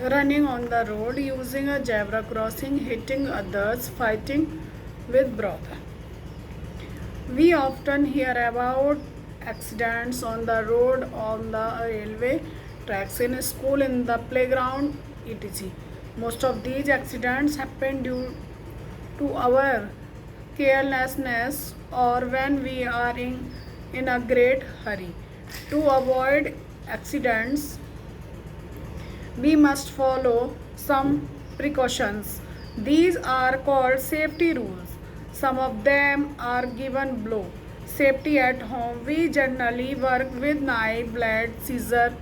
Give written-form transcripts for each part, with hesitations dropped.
running on the road, using a zebra crossing, hitting others, fighting with brother. We often hear about accidents on the road, on the railway tracks, in school, in the playground, etc. Most of these accidents happen due to our carelessness or when we are in a great hurry. To avoid accidents, we must follow some precautions. These are called safety rules. Some of them are given below. Safety at home. We generally work with knife, blade, scissor,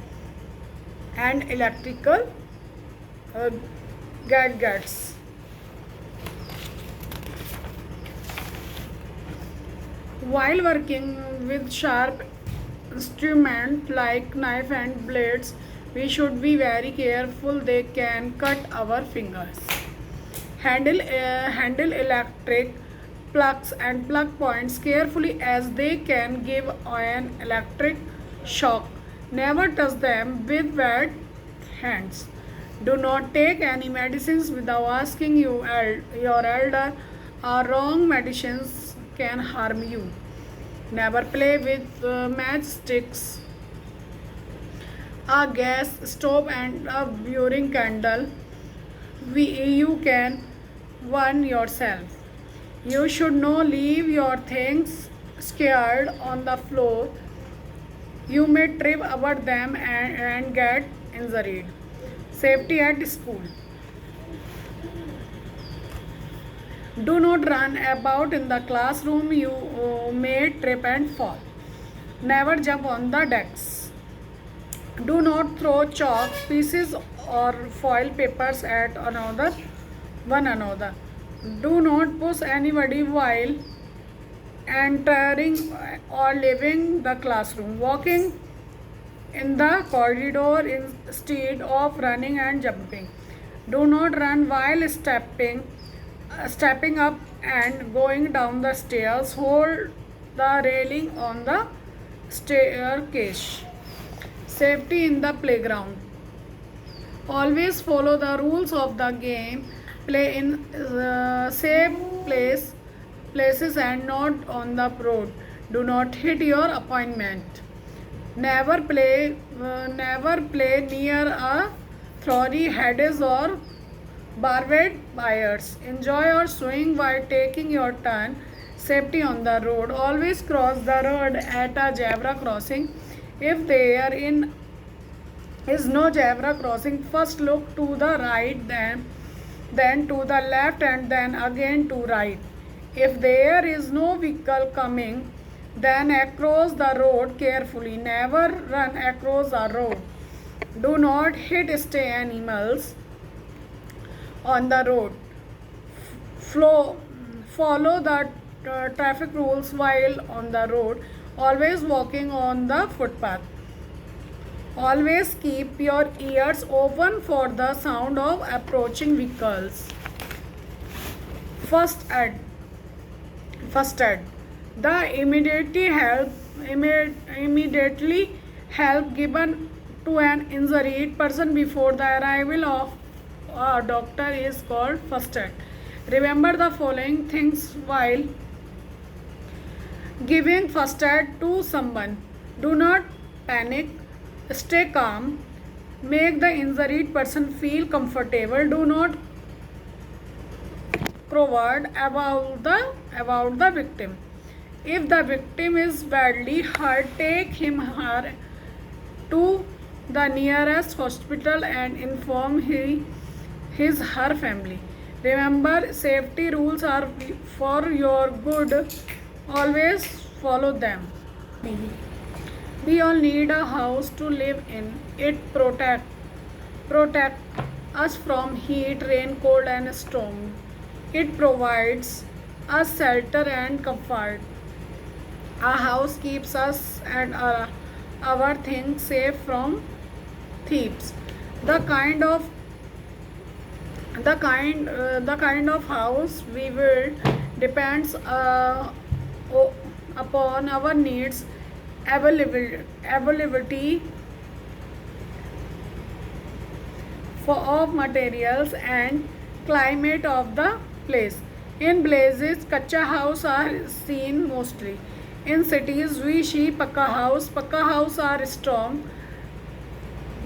and electrical uh, gadgets. While working with sharp instruments like knife and blades, we should be very careful. They can cut our fingers. Handle electric plugs and plug points carefully as they can give an electric shock. Never touch them with wet hands. Do not take any medicines without asking your elder, or wrong medicines can harm you. Never play with matchsticks, a gas stove, and a burning candle. You can warn yourself. You should not leave your things scared on the floor. You may trip over them and get injured. Safety at school. Do not run about in the classroom. You may trip and fall. Never jump on the decks. Do not throw chalk pieces or foil papers at one another. Do not push anybody while entering or leaving the classroom. Walking in the corridor instead of running and jumping. Do not run while stepping up and going down the stairs. Hold the railing on the staircase. Safety in the playground. Always follow the rules of the game. Play in safe places and not on the road. Do not hit your opponent. Never play near a thorny hedges or barbed wires. Enjoy your swing while taking your turn. Safety on the road. Always cross the road at a zebra crossing. If there is no zebra crossing, first look to the right, then to the left, and then again to right. If there is no vehicle coming, then across the road carefully. Never run across the road. Do not hit stray animals on the road. Follow the traffic rules while on the road. Always walking on the footpath. Always keep your ears open for the sound of approaching vehicles. First aid. First aid. The immediately help given to an injured person before the arrival of a doctor is called first aid. Remember the following things while giving first aid to someone. Do not panic. Stay calm. Make the injured person feel comfortable. Do not crowd about the victim. If the victim is badly hurt, take him or her to the nearest hospital and inform her family. Remember, safety rules are for your good. Always follow them. We all need a house to live in. It protect us from heat, rain, cold, and storm. It provides us shelter and comfort. A house keeps us and our things safe from thieves. The kind of the kind of house we build depends upon our needs, availability, of materials and climate of the place. In blazes, kacha house are seen mostly. In cities, we see pakka house. Pakka house are strong.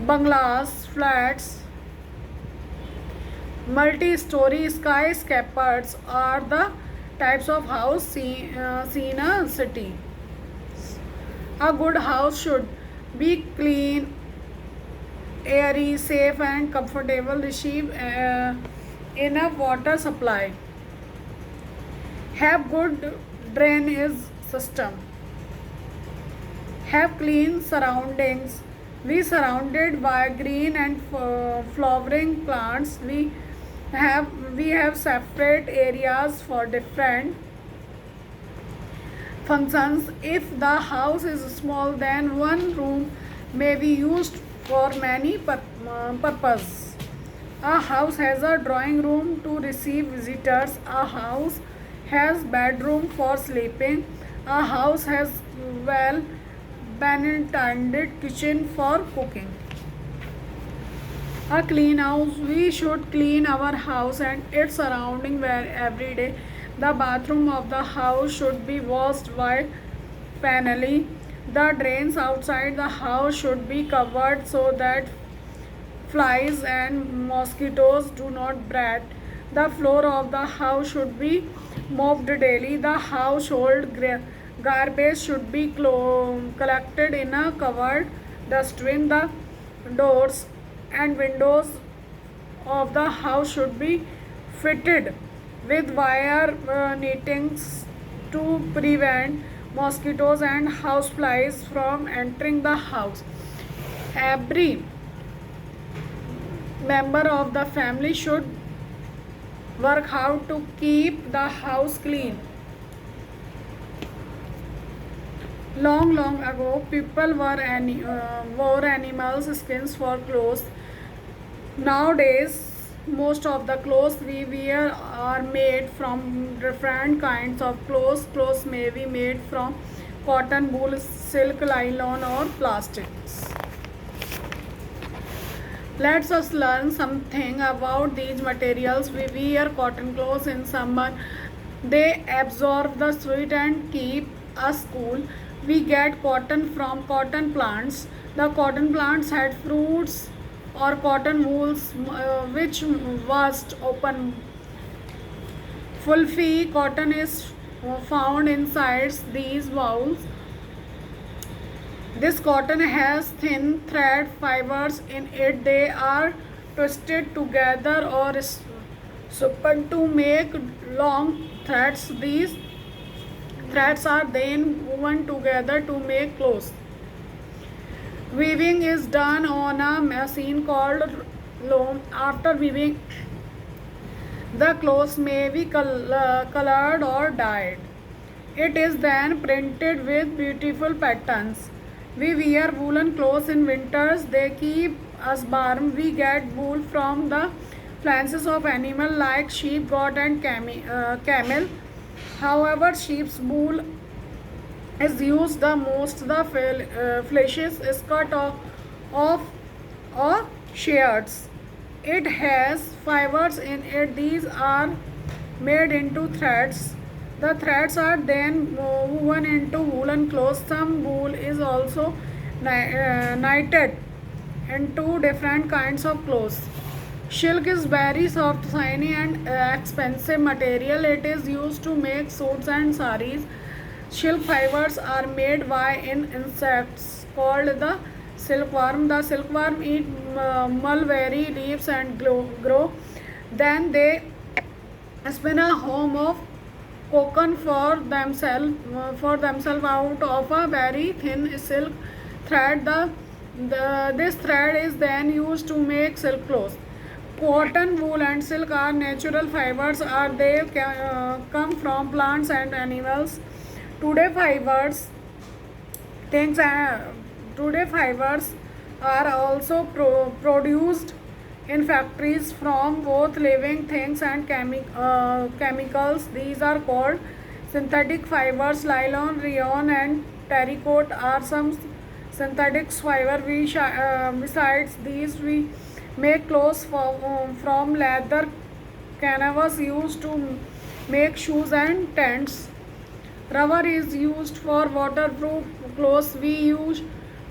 Bungalows, flats, multi-story skyscrapers are the types of house seen in a city. A good house should be clean, airy, safe, and comfortable. Receive enough water supply. Have good drainage system. Have clean surroundings. We surrounded by green and flowering plants. We have separate areas for different functions. If the house is small, then one room may be used for many purposes. A house has a drawing room to receive visitors. A house has bedroom for sleeping. A house has well maintained kitchen for cooking. A clean house. We should clean our house and its surrounding every day. The bathroom of the house should be washed finally. The drains outside the house should be covered so that flies and mosquitoes do not breed. The floor of the house should be mopped daily. The household garbage should be collected in a covered dustbin. The doors and windows of the house should be fitted with wire nettings to prevent mosquitoes and houseflies from entering the house. Every member of the family should work hard to keep the house clean. Long ago, people wore animals' skins for clothes. Nowadays, most of the clothes we wear are made from different kinds of clothes. Clothes may be made from cotton, wool, silk, nylon, or plastics. Let us learn something about these materials. We wear cotton clothes in summer. They absorb the sweat and keep us cool. We get cotton from cotton plants. The cotton plants had fruits or cotton wools which burst open. Fluffy cotton is found inside these wools. This cotton has thin thread fibers in it. They are twisted together or spun to make long threads. These threads are then woven together to make clothes. Weaving is done on a machine called loom. After weaving, the clothes may be colored or dyed. It is then printed with beautiful patterns. We wear woolen clothes in winters. They keep us warm. We get wool from the flances of animals like sheep, goat, and camel. However, sheep's wool is used the most. The flesh is cut off or shirts. It has fibers in it. These are made into threads. The threads are then woven into woolen clothes. Some wool is also knitted into different kinds of clothes. Silk is very soft, shiny, and expensive material. It is used to make suits and saris. Silk fibers are made by insects called the silkworm. The silkworm eat mulberry leaves and grow. Then they spin a home of cocoon for themselves out of a very thin silk thread. This thread is then used to make silk clothes. Cotton, wool, and silk are natural fibers. They come from plants and animals. Today fibers are also produced in factories from both living things and chemicals. These are called synthetic fibers. Nylon, rayon, and terracotta are some synthetic fibers. Besides these, we make clothes from leather, canvas used to make shoes and tents. Rubber is used for waterproof clothes. We use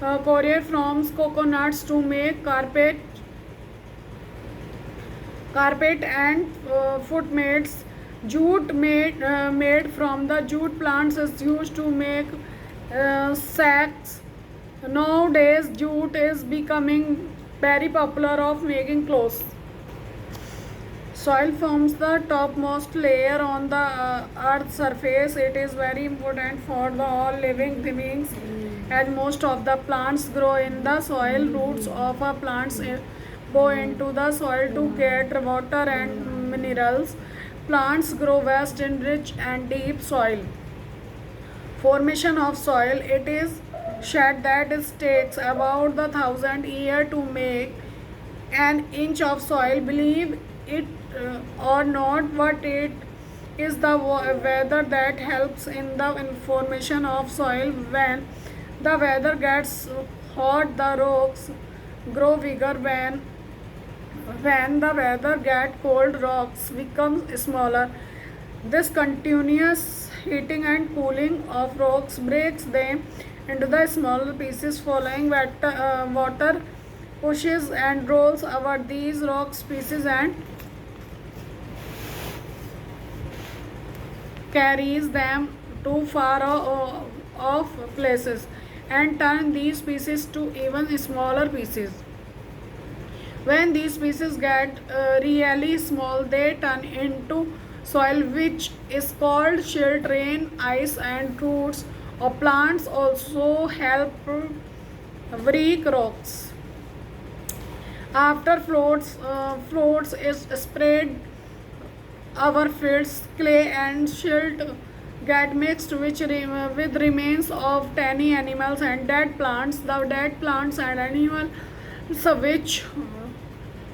coir from coconuts to make carpet and footmats. Jute made from the jute plants is used to make sacks. Nowadays, jute is becoming very popular of making clothes. Soil forms the topmost layer on the earth's surface. It is very important for the all living beings, and most of the plants grow in the soil. Roots of a plants go into the soil to get water and minerals. Plants grow best in rich and deep soil. Formation of soil. It is said that it takes about 1,000 years to make an inch of soil. Believe it or not, but it is the weather that helps in the formation of soil. When the weather gets hot, the rocks grow bigger. When the weather gets cold, rocks become smaller. This continuous heating and cooling of rocks breaks them into the smaller pieces. Following water pushes and rolls over these rock pieces and carries them to far off places and turn these pieces to even smaller pieces. When these pieces get really small, they turn into soil, which is called silt. Rain, ice, and roots of plants also help break rocks. After floats is spread over fields, clay and silt get mixed with remains of tiny animals and dead plants. The dead plants and animals which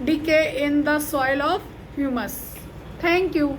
decay in the soil of humus. Thank you.